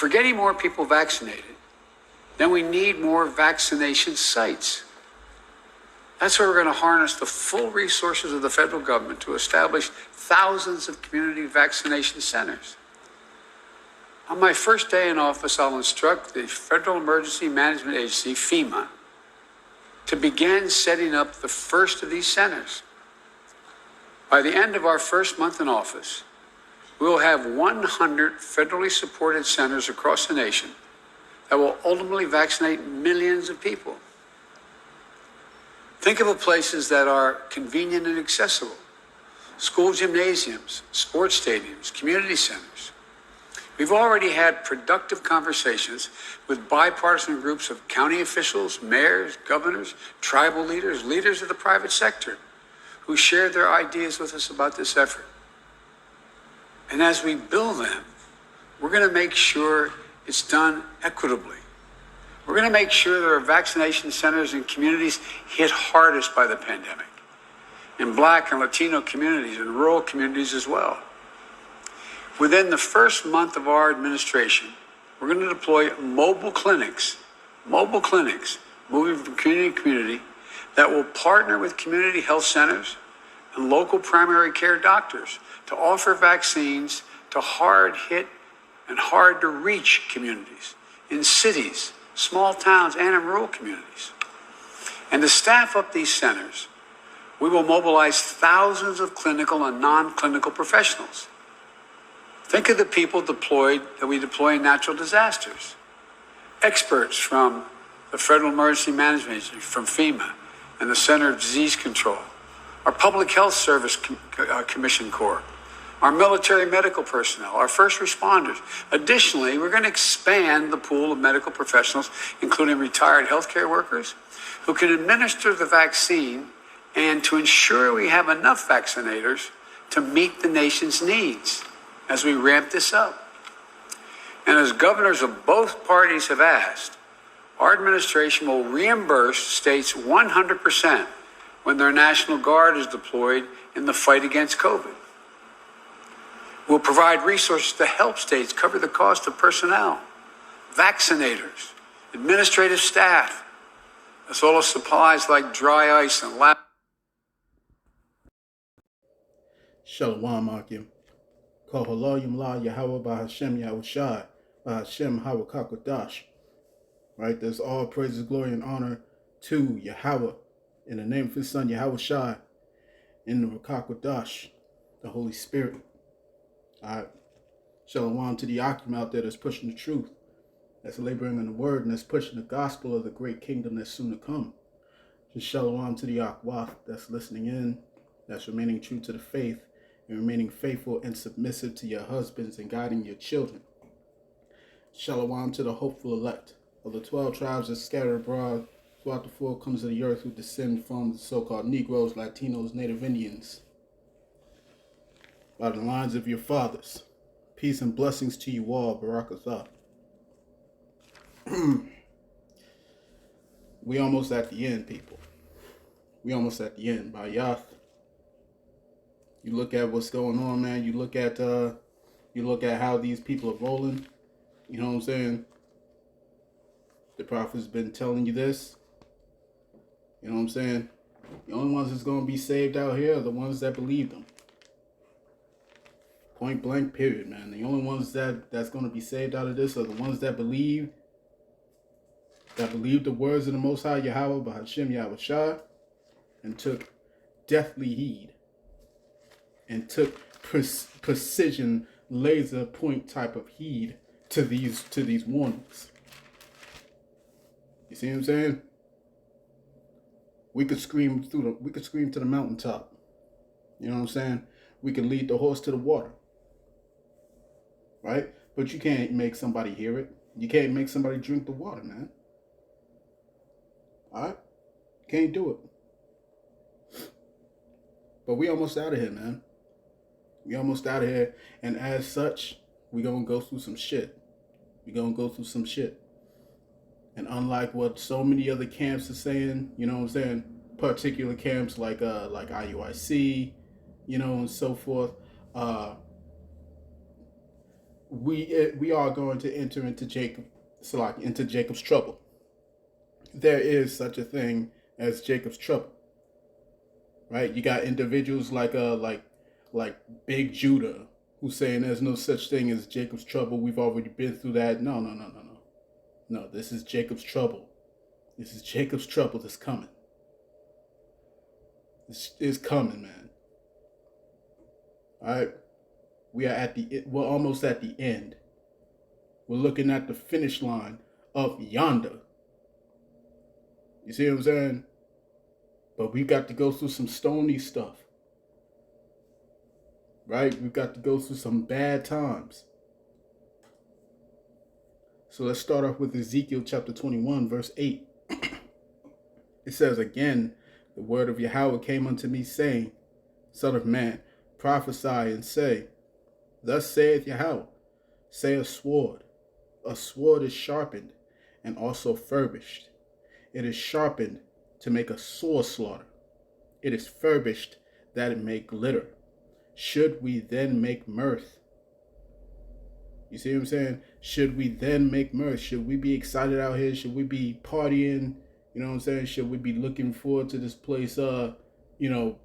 we're getting more people vaccinated, then we need more vaccination sites. That's where we're going to harness the full resources of the federal government to establish thousands of community vaccination centers. On my first day in office, I'll instruct the Federal Emergency Management Agency, FEMA, to begin setting up the first of these centers. By the end of our first month in office, we will have 100 federally supported centers across the nation that will ultimately vaccinate millions of people. Think of the places that are convenient and accessible: school gymnasiums, sports stadiums, community centers. We've already had productive conversations with bipartisan groups of county officials, mayors, governors, tribal leaders, leaders of the private sector, who shared their ideas with us about this effort. And as we build them, we're going to make sure it's done equitably. We're going to make sure there are vaccination centers in communities hit hardest by the pandemic, in Black and Latino communities and rural communities as well. Within the first month of our administration, we're going to deploy mobile clinics, moving from community to community, that will partner with community health centers and local primary care doctors to offer vaccines to hard-hit and hard-to-reach communities in cities, small towns, and in rural communities. And to staff up these centers, we will mobilize thousands of clinical and non-clinical professionals. Think of the people that we deploy in natural disasters. Experts from the Federal Emergency Management Agency, from FEMA, and the Center of Disease Control, our Public Health Service Commission Corps, our military medical personnel, our first responders. Additionally, we're going to expand the pool of medical professionals, including retired healthcare workers, who can administer the vaccine and to ensure we have enough vaccinators to meet the nation's needs as we ramp this up. And as governors of both parties have asked, our administration will reimburse states 100% when their National Guard is deployed in the fight against COVID. We'll provide resources to help states cover the cost of personnel, vaccinators, administrative staff, as well as supplies like dry ice and lab. Shalom, Akim. Kohalayim la Yahawah Bahashem Yahawashi, Bahashem Hawakakadash. Right, there's all praises, glory, and honor to Yahawah in the name of his son Yahawashi, in the Rakakadash, the Holy Spirit. Alright. Shalom to the Akim out there that's pushing the truth, that's laboring in the word, and that's pushing the gospel of the great kingdom that's soon to come. Just shalom to the Akwah that's listening in, that's remaining true to the faith, and remaining faithful and submissive to your husbands and guiding your children. Shalom to the hopeful elect of the 12 tribes that scatter abroad throughout the four corners of the earth, who descend from the so-called Negroes, Latinos, Native Indians, by the lines of your fathers. Peace and blessings to you all, Barakatah. We almost at the end, people. We almost at the end. By Yah. You look at what's going on, man. You look at how these people are rolling. You know what I'm saying? The prophet's been telling you this. You know what I'm saying? The only ones that's going to be saved out here are the ones that believe them. Point blank, period, man. The only ones that's going to be saved out of this are the ones that believe the words of the Most High Yahawah Bahashem Yahawashi, and took deathly heed, and took precision laser point type of heed to these warnings. You see what I'm saying? We could scream to the mountaintop. You know what I'm saying? We can lead the horse to the water. Right? But you can't make somebody hear it. You can't make somebody drink the water, man. Alright? Can't do it. But we almost out of here, man. We almost out of here. And as such, we gonna go through some shit. And unlike what so many other camps are saying, you know what I'm saying, particular camps like IUIC, you know, and so forth, we are going to enter into Jacob's trouble. There is such a thing as Jacob's trouble, right? You got individuals like Big Judah who's saying there's no such thing as Jacob's trouble. We've already been through that. No. This is Jacob's trouble. This is Jacob's trouble that's coming. This is coming, man. All right. We're almost at the end. We're looking at the finish line of yonder. You see what I'm saying? But we've got to go through some stony stuff. Right? We've got to go through some bad times. So let's start off with Ezekiel chapter 21, verse 8. It says, again, the word of Yahawah came unto me, saying, Son of man, prophesy and say, Thus saith Yahawah, say a sword is sharpened and also furbished. It is sharpened to make a sore slaughter. It is furbished that it may glitter. Should we then make mirth? You see what I'm saying? Should we then make mirth? Should we be excited out here? Should we be partying? You know what I'm saying? Should we be looking forward to this place, getting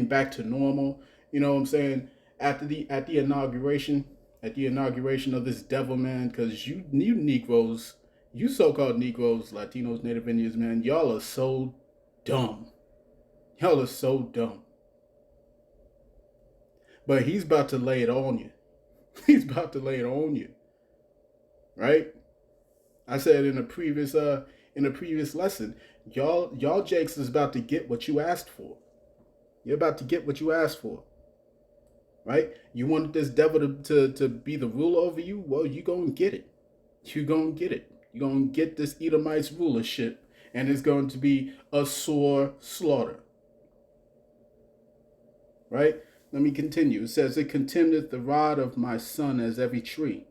back to normal? You know what I'm saying? At the inauguration of this devil, man, because you Negroes, you so-called Negroes, Latinos, Native Indians, man, y'all are so dumb. Y'all are so dumb. But he's about to lay it on you. He's about to lay it on you. Right? I said in a previous lesson, y'all Jakes is about to get what you asked for. You're about to get what you asked for. Right? You wanted this devil to be the ruler over you? Well, you're going to get it. You're going to get it. You're going to get this Edomite's rulership, and it's going to be a sore slaughter. Right? Let me continue. It says, it contendeth the rod of my son as every tree.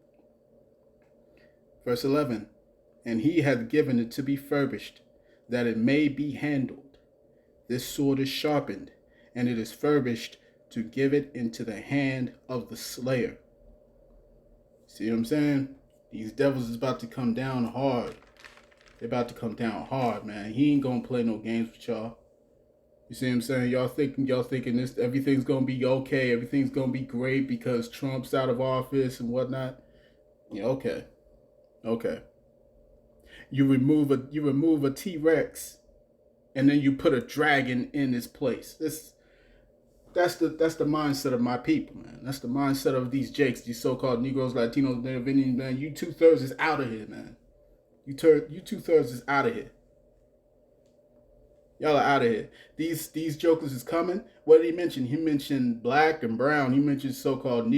Verse 11, and he hath given it to be furbished, that it may be handled. This sword is sharpened, and it is furbished to give it into the hand of the slayer. See what I'm saying? These devils is about to come down hard. They're about to come down hard, man. He ain't gonna play no games with y'all. You see what I'm saying? Y'all thinking this, everything's gonna be okay, everything's gonna be great because Trump's out of office and whatnot. Yeah, okay. You remove a T-Rex, and then you put a dragon in its place. That's the mindset of my people, man. That's the mindset of these Jakes, these so-called Negroes, Latinos, Native Indians, man. You 2/3 is out of here, man. You 2/3 is out of here. Y'all are out of here. These jokers is coming. What did he mention? He mentioned black and brown. He mentioned so-called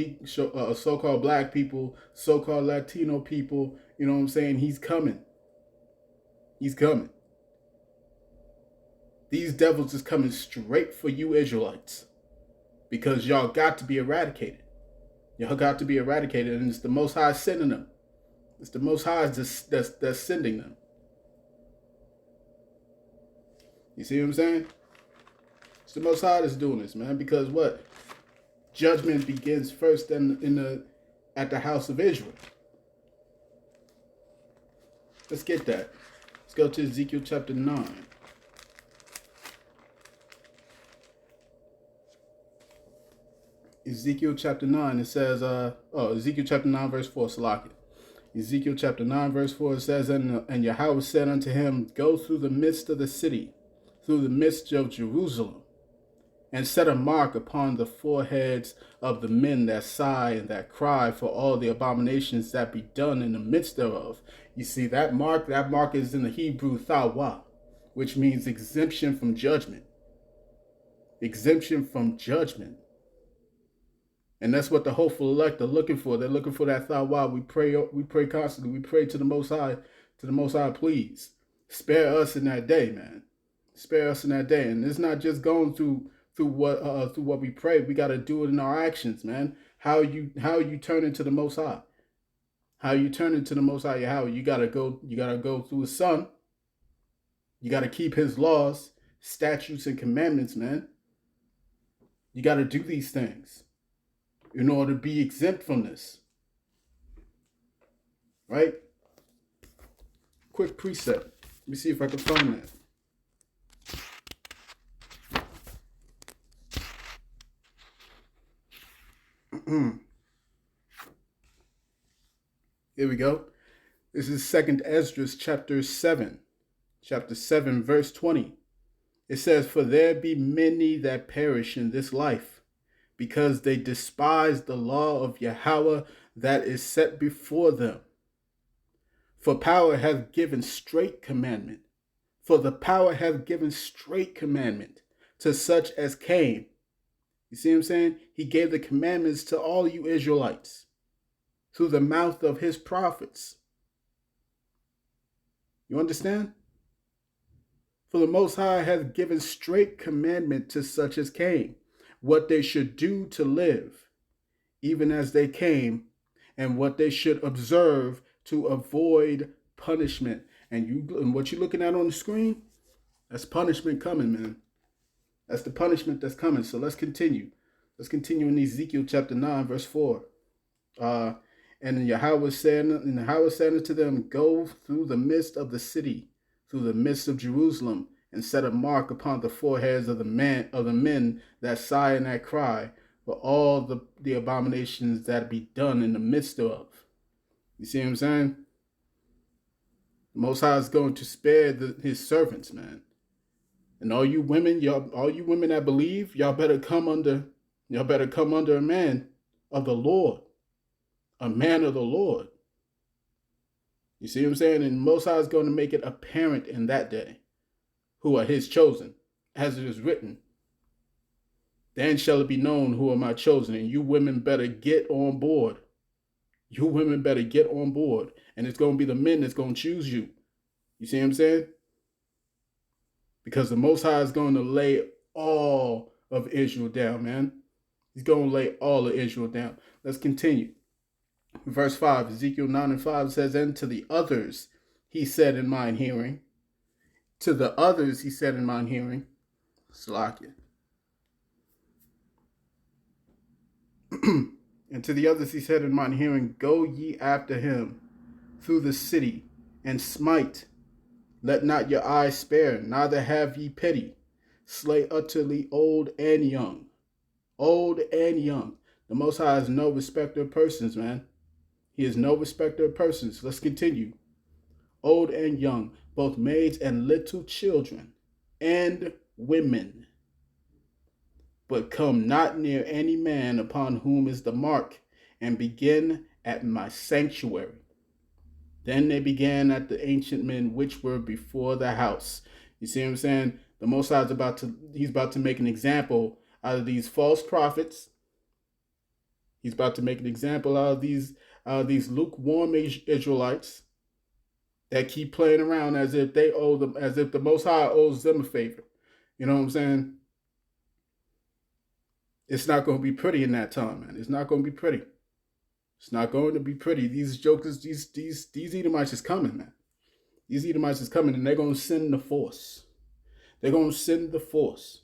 black people, so-called Latino people. You know what I'm saying? He's coming. He's coming. These devils is coming straight for you Israelites. Because y'all got to be eradicated. Y'all got to be eradicated. And it's the Most High sending them. It's the Most High that's sending them. You see what I'm saying? It's the Most High that's doing this, man. Because what? Judgment begins first at the house of Israel. Let's get that. Let's go to Ezekiel chapter 9. Ezekiel chapter 9, it says, Ezekiel chapter 9, verse 4, Salakia. Ezekiel chapter 9, verse 4, it says, and Yahawah said unto him, go through the midst of the city, through the midst of Jerusalem, and set a mark upon the foreheads of the men that sigh and that cry for all the abominations that be done in the midst thereof. You see, that mark is in the Hebrew thawah, which means exemption from judgment. Exemption from judgment. And that's what the hopeful elect are looking for. They're looking for that thawah. We pray constantly. We pray to the Most High, please. Spare us in that day, man. Spare us in that day. And it's not just going through what we pray. We got to do it in our actions, man. How you turn into the Most High. How you turn into the Most High Yahawah. You gotta go through His Son. You gotta keep His laws, statutes, and commandments, man. You gotta do these things. in order to be exempt from this. Right? Quick precept. Let me see if I can find that. Here we go. This is 2nd Esdras chapter 7. Chapter 7, verse 20. It says, "For there be many that perish in this life, because they despise the law of Yahawah that is set before them. For power hath given straight commandment. For the power hath given straight commandment to such as came." You see what I'm saying? He gave the commandments to all you Israelites through the mouth of his prophets. You understand? For the Most High hath given straight commandment to such as came, what they should do to live, even as they came, and what they should observe to avoid punishment. And what you're looking at on the screen, that's punishment coming, man. That's the punishment that's coming. So let's continue. Let's continue in Ezekiel chapter 9, verse 4. And Yahawah said unto them, "Go through the midst of the city, through the midst of Jerusalem, and set a mark upon the foreheads of the men that sigh and that cry, for all the abominations that be done in the midst of." You see what I'm saying? The Most High is going to spare his servants, man. And all you women that believe, y'all better come under a man of the Lord. A man of the Lord. You see what I'm saying? And Most High is going to make it apparent in that day who are his chosen, as it is written. "Then shall it be known who are my chosen," and you women better get on board. You women better get on board. And it's going to be the men that's going to choose you. You see what I'm saying? Because the Most High is going to lay all of Israel down, man. He's going to lay all of Israel down. Let's continue. Verse 5, Ezekiel 9 and 5 says, "And to the others he said in mine hearing." To the others he said in mine hearing. Slakia. "And to the others he said in mine hearing, Go ye after him through the city, and smite. Let not your eyes spare, neither have ye pity. Slay utterly old and young." Old and young. The Most High is no respecter of persons, man. He is no respecter of persons. Let's continue. "Old and young, both maids and little children, and women. But come not near any man upon whom is the mark, and begin at my sanctuary." Then they began at the ancient men which were before the house. You see what I'm saying? The Most High is he's about to make an example out of these false prophets. He's about to make an example out of these lukewarm Israelites that keep playing around as if the Most High owes them a favor. You know what I'm saying? It's not going to be pretty in that time, man. It's not going to be pretty. It's not going to be pretty. These jokers, these Edomites is coming, man. These Edomites is coming, and they're going to send the force. They're going to send the force.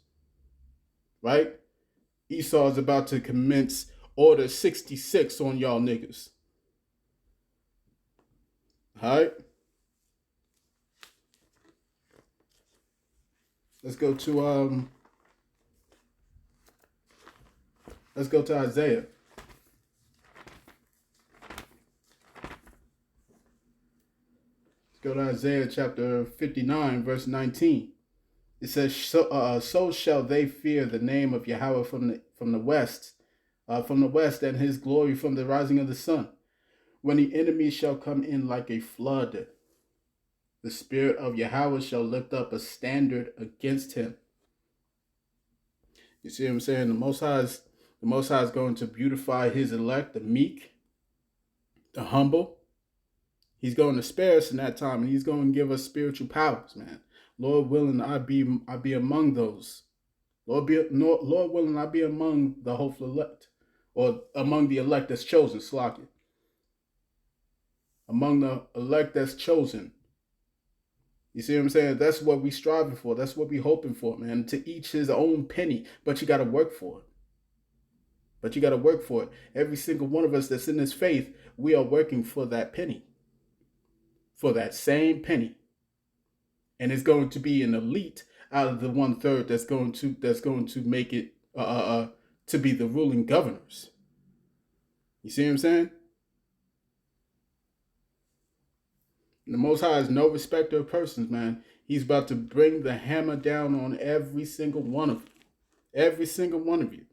Right? Esau is about to commence Order 66 on y'all niggas. All right? Let's go to Isaiah. Let's go to Isaiah chapter 59, verse 19. It says, so shall they fear the name of Yahawah from the west, and his glory from the rising of the sun. When the enemy shall come in like a flood, the spirit of Yahawah shall lift up a standard against him. You see what I'm saying? The Most High is going to beautify his elect, the meek, the humble. He's going to spare us in that time, and he's going to give us spiritual powers, man. Lord willing, I be among those. Lord willing, I be among the hopeful elect, or among the elect that's chosen, Slakia. Among the elect that's chosen. You see what I'm saying? That's what we striving for. That's what we hoping for, man. To each his own penny, but you got to work for it. But you got to work for it. Every single one of us that's in this faith, we are working for that penny, for that same penny. And it's going to be an elite out of the 1/3 that's going to make it to be the ruling governors. You see what I'm saying? The Most High is no respecter of persons, man. He's about to bring the hammer down on every single one of you. Every single one of you.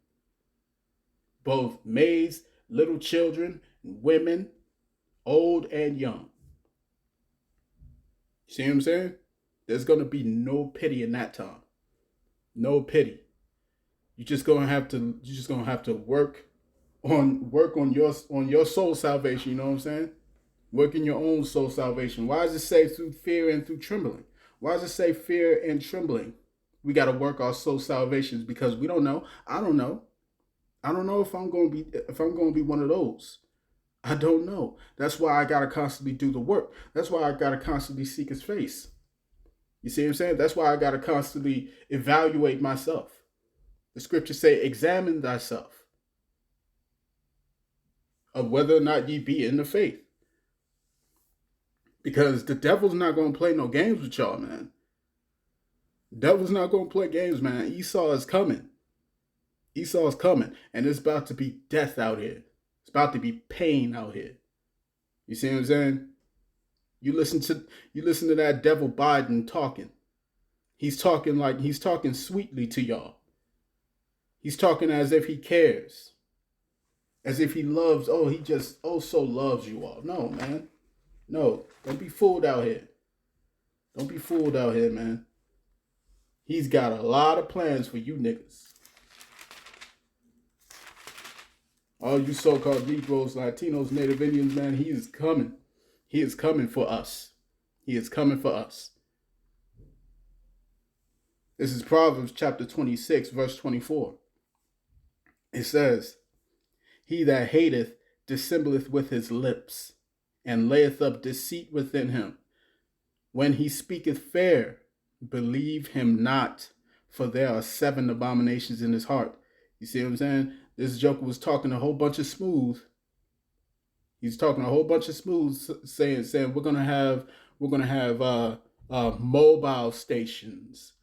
Both maids, little children, women, old and young. You see what I'm saying? There's going to be no pity in that time. No pity. You're just going to have to work on your soul salvation, you know what I'm saying? Work in your own soul salvation. Why does it say through fear and through trembling? Why does it say fear and trembling? We got to work our soul salvations because we don't know. I don't know. I don't know if I'm going to be one of those. I don't know. That's why I got to constantly do the work. That's why I got to constantly seek his face. You see what I'm saying? That's why I got to constantly evaluate myself. The scriptures say, examine thyself of whether or not ye be in the faith. Because the devil's not going to play no games with y'all, man. The devil's not going to play games, man. Esau is coming. Esau is coming. And it's about to be death out here. It's about to be pain out here. You see what I'm saying? You listen to that devil Biden talking. He's talking sweetly to y'all. He's talking as if he cares. As if he loves, he just so loves you all. No, man. No, don't be fooled out here. Don't be fooled out here, man. He's got a lot of plans for you niggas. All you so-called Negroes, Latinos, Native Indians, man, he is coming. He is coming for us. He is coming for us. This is Proverbs chapter 26, verse 24. It says, he that hateth dissembleth with his lips, and layeth up deceit within him. When he speaketh fair, believe him not, for there are 7 abominations in his heart. You see what I'm saying? This joker was talking a whole bunch of smooth. He's talking a whole bunch of smooth, saying we're gonna have mobile stations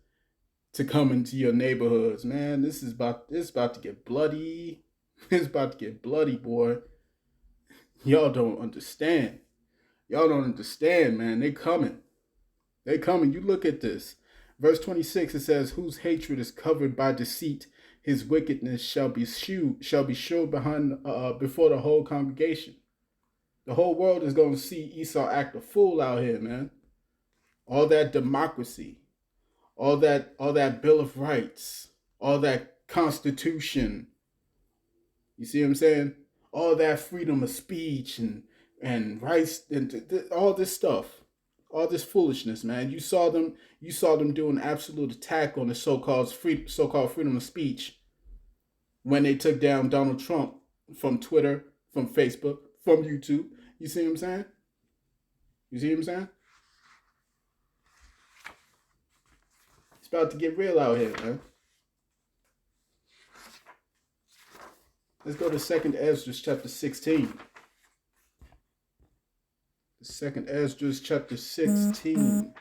to come into your neighborhoods. Man, this is about to get bloody. It's about to get bloody, boy. Y'all don't understand. Y'all don't understand, man. They coming. They coming. You look at this. Verse 26, it says, whose hatred is covered by deceit, his wickedness shall be showed behind before the whole congregation. The whole world is going to see Esau act a fool out here, man. All that democracy, all that Bill of Rights, all that Constitution. You see what I'm saying? All that freedom of speech and rights and all this stuff, all this foolishness, man. You saw them do an absolute attack on the so-called freedom of speech when they took down Donald Trump from Twitter, from Facebook, from YouTube. You see what I'm saying? You see what I'm saying? It's about to get real out here, man. Let's go to 2nd Ezra chapter 16. 2nd Ezra chapter 16.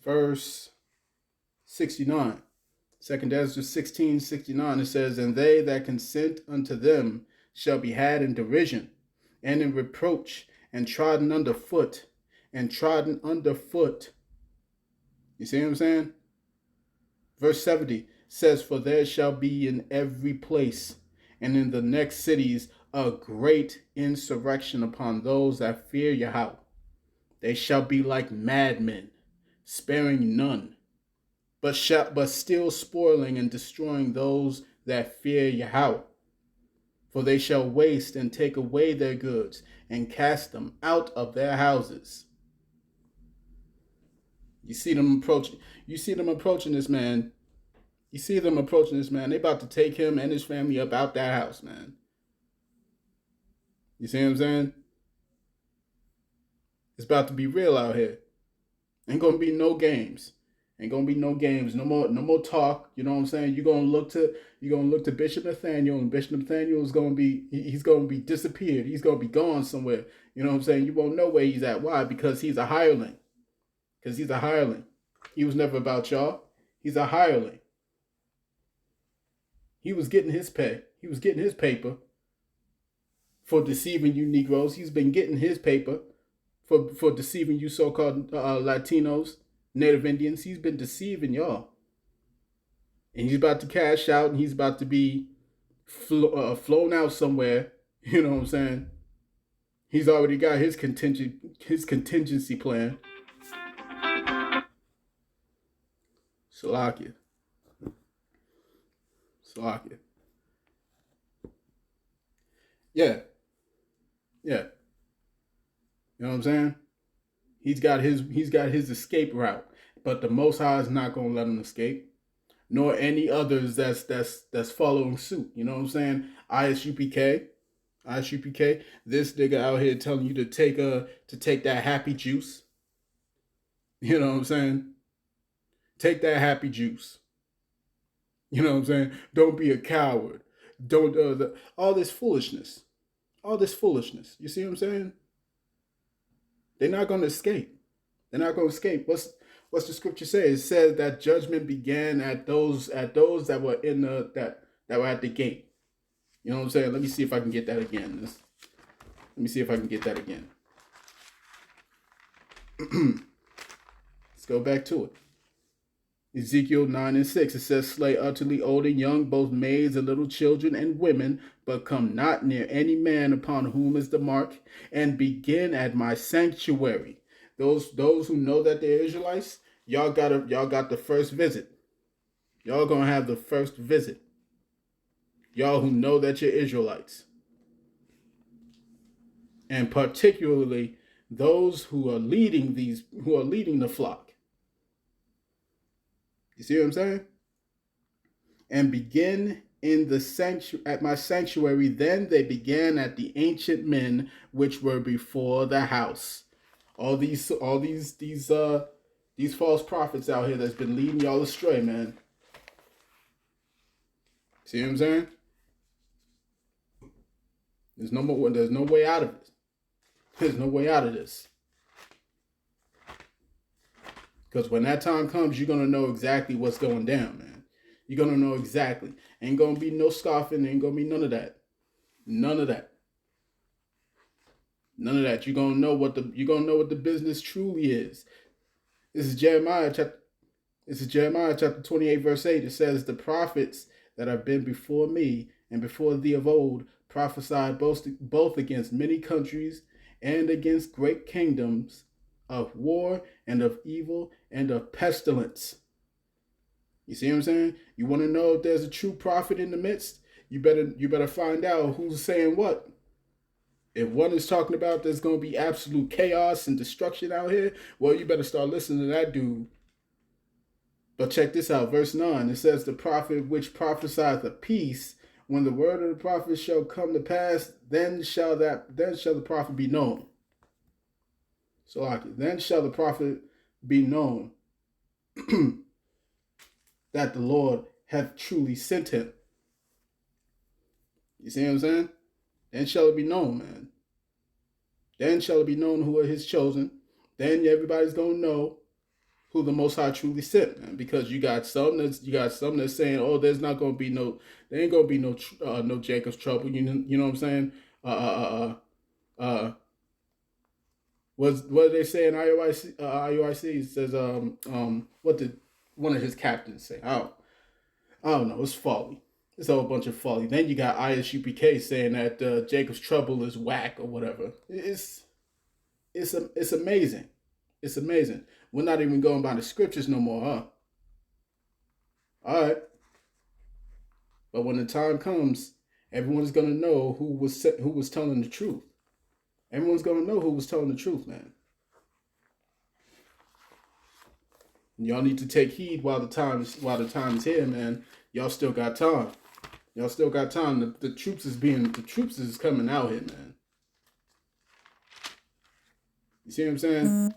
Verse 69. 2nd Ezra 16:69, it says, and they that consent unto them shall be had in derision, and in reproach, and trodden under foot, and trodden under foot. You see what I'm saying? Verse 70 says, for there shall be in every place, and in the next cities, a great insurrection upon those that fear Yahawah. They shall be like madmen, sparing none, but still spoiling and destroying those that fear Yahawah. For they shall waste and take away their goods, and cast them out of their houses. You see them approaching this man. You see them approaching this man. They about to take him and his family up out that house, man. You see what I'm saying? It's about to be real out here. Ain't gonna be no games. Ain't gonna be no games, no more talk. You know what I'm saying? You're gonna look to Bishop Nathaniel, and Bishop Nathaniel is gonna be he's gonna be disappeared. He's gonna be gone somewhere. You know what I'm saying? You won't know where he's at. Why? Because he's a hireling. Because he's a hireling. He was never about y'all. He's a hireling. He was getting his pay. He was getting his paper for deceiving you Negroes. He's been getting his paper for deceiving you so-called Latinos, Native Indians. He's been deceiving y'all. And he's about to cash out, and he's about to be flown out somewhere. You know what I'm saying? He's already got his contingency plan. Salakia. Yeah. You know what I'm saying? He's got his escape route, but the Most High is not gonna let him escape, nor any others that's following suit. You know what I'm saying? ISUPK. This nigga out here telling you to take that happy juice. You know what I'm saying? Take that happy juice. You know what I'm saying? Don't be a coward. Don't all this foolishness. You see what I'm saying? They're not going to escape. What's the scripture say? It says that judgment began at those that were in that were at the gate. You know what I'm saying? Let me see if I can get that again. Let's go back to it. Ezekiel 9:6, it says, slay utterly old and young, both maids and little children and women, but come not near any man upon whom is the mark, and begin at my sanctuary. Those who know that they're Israelites, y'all got the first visit. Y'all gonna have the first visit. Y'all who know that you're Israelites. And particularly those who are leading the flock. You see what I'm saying? And begin in the at my sanctuary. Then they began at the ancient men which were before the house. All these false prophets out here that's been leading y'all astray, man. See what I'm saying? There's no way out of it. There's no way out of this. Because when that time comes, you're going to know exactly what's going down, man. You're going to know exactly. Ain't going to be no scoffing. Ain't going to be none of that. None of that. You're going to know what the business truly is. This is Jeremiah chapter 28, verse 8. It says, the prophets that have been before me and before thee of old prophesied both against many countries and against great kingdoms, of war and of evil and of pestilence. You see what I'm saying? You want to know if there's a true prophet in the midst? You better find out who's saying what. If one is talking about there's going to be absolute chaos and destruction out here, well, you better start listening to that dude. But check this out, verse 9. It says, the prophet which prophesieth of peace, when the word of the prophet shall come to pass, then shall the prophet be known. So then shall the prophet be known that the Lord hath truly sent him. You see what I'm saying? Then shall it be known, man. Then shall it be known who are his chosen. Then everybody's gonna know who the Most High truly sent, man. Because you got some that's saying, oh, there ain't gonna be no Jacob's trouble. You know what I'm saying? What did they say in IUIC? IUIC says, what did one of his captains say? I don't know. It's folly. It's a whole bunch of folly. Then you got ISUPK saying that Jacob's trouble is whack or whatever. It's amazing. It's amazing. We're not even going by the scriptures no more, huh? All right. But when the time comes, everyone's gonna know who was telling the truth. Everyone's going to know who was telling the truth, man. And y'all need to take heed while the time is here, man. Y'all still got time. The troops is coming out here, man. You see what I'm saying?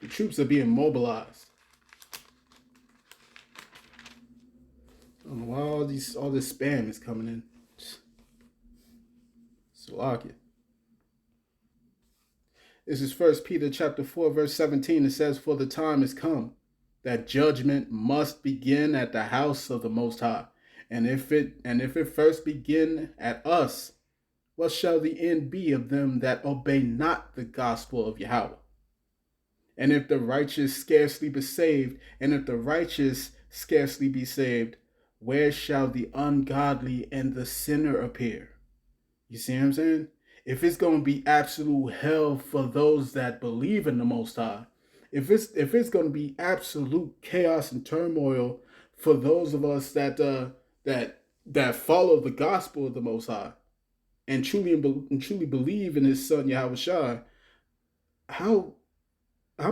The troops are being mobilized. I don't know why all this spam is coming in. Salakia. This is 1 Peter chapter 4, verse 17. It says, "For the time is come that judgment must begin at the house of the Most High. And if it first begin at us, what shall the end be of them that obey not the gospel of Yahawah? And if the righteous scarcely be saved, where shall the ungodly and the sinner appear?" You see what I'm saying? If it's going to be absolute hell for those that believe in the Most High, if it's going to be absolute chaos and turmoil for those of us that follow the gospel of the Most High and truly believe in His Son Yahawashi, how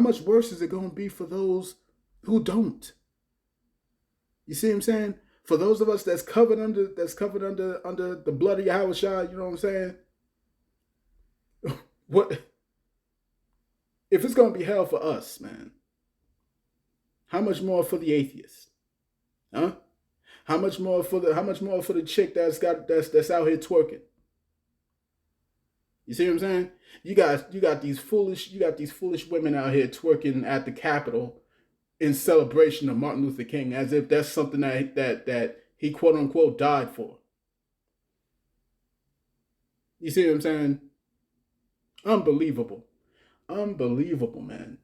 much worse is it going to be for those who don't? You see what I'm saying? For those of us that's covered under the blood of Yahawashi, you know what I'm saying? What if it's gonna be hell for us, man? How much more for the atheist? Huh? How much more for the chick that's out here twerking? You see what I'm saying? You got these foolish women out here twerking at the Capitol in celebration of Martin Luther King, as if that's something that he quote unquote died for. You see what I'm saying? Unbelievable, man.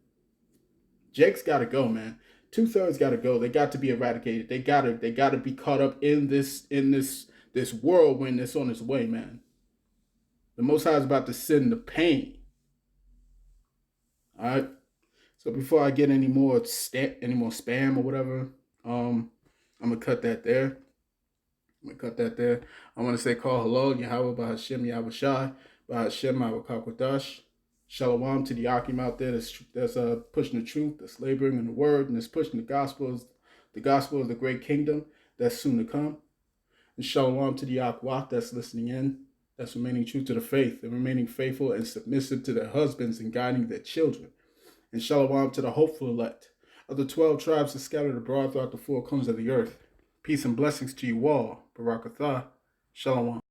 Jake's got to go, man. 2/3 got to go. They got to be eradicated. They gotta be caught up in this whirlwind that's on its way, man. The Most High is about to send the pain. All right. So before I get any more spam or whatever, I'm gonna cut that there. I want to say call hello, Yahawah Bahashem Yahawashi, Bahashem Yahawashi. Shalom to the Akim out there that's pushing the truth, that's laboring in the word, and that's pushing the gospel of the great kingdom that's soon to come. And shalom to the Akwat that's listening in, that's remaining true to the faith and remaining faithful and submissive to their husbands and guiding their children. And shalom to the hopeful elect of the 12 tribes that scattered abroad throughout the four corners of the earth. Peace and blessings to you all. Barakatah. Shalom.